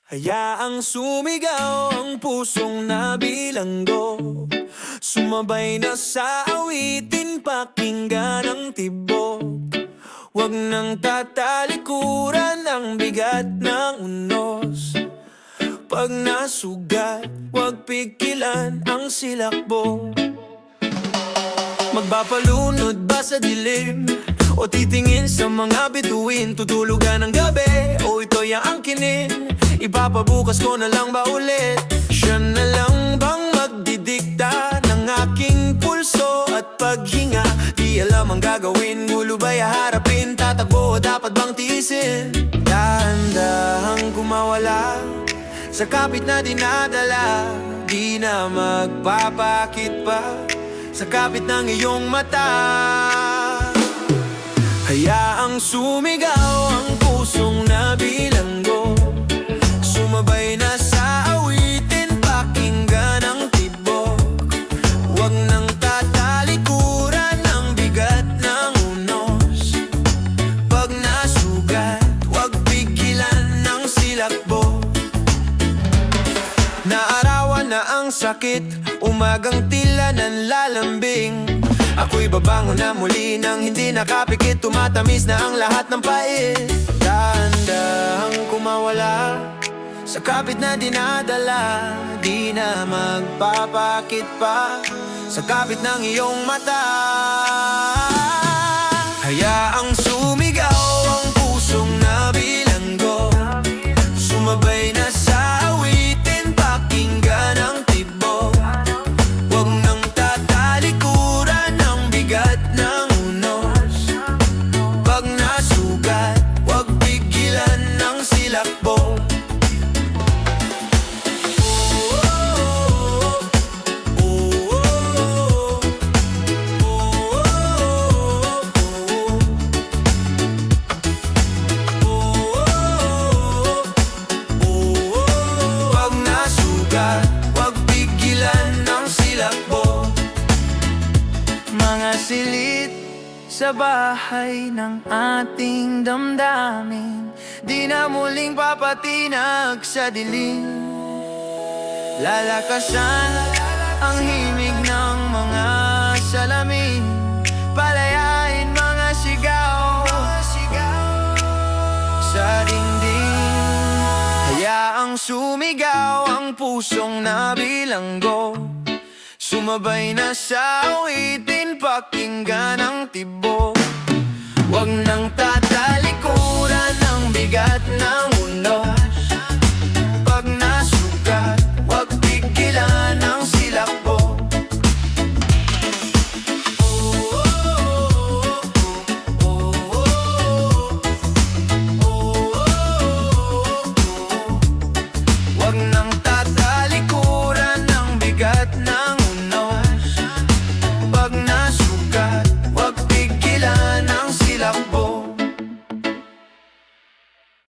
Hayaang sumigaw ang pusong nabilanggo, sumabay na sa awitin, pakinggan ang tibok. Huwag nang tatalikuran ang bigat ng unos. Pag nasugat, huwag pigilan ang silakbo. Magpapalunod ba sa dilim o titingin sa mga bituin? Tutulugan ng gabi o ito'y aangkinin? Ipapabukas ko na lang ba ulit? Siya na lang bang magdidikta ng aking pulso at paghinga? Di alam ang gagawin, gulo ba'y haharapin? Tatakbo o dapat bang tiisin? Dahan-dahang kumawala sa kapit na dinadala, di na magpapakit pa sa kapit ng iyong mata. Hayaang sumigaw ang pusong nabilanggo, sumabay na sa awitin, pakinggan ang tibok. Huwag nang tatalikuran ang bigat ng unos. Pag nasugat, huwag pigilan ng silakbo. Naarawan na ang sakit, umagang tila ng lalambing. Ako'y babangon na muli nang hindi nakapikit, tumatamis na ang lahat ng pait. Dahan-dahang kumawala sa kapit na dinadala, di na magpapakit pa sa kapit ng iyong mata. Hayaang sumigaw ang pusong nabilanggo, sumabay na sa awitin, pakinggan ang tibok. Huwag nang tatalikuran ang bigat ng unos. Pag nasugat, huwag pigilan ng silakbo. Pag nasugat, huwag pigilan ng silakbo. Mga silid sa bahay ng ating damdamin, di na muling papatinag sa dilim. Lalakasan ang himig ng mga salamin, palayain mga sigaw sa dingding. Hayaang sumigaw ang pusong nabilanggo, sumabay na sa awitin, pakinggan ang tibok. Huwag nang tatalikuran ang bigat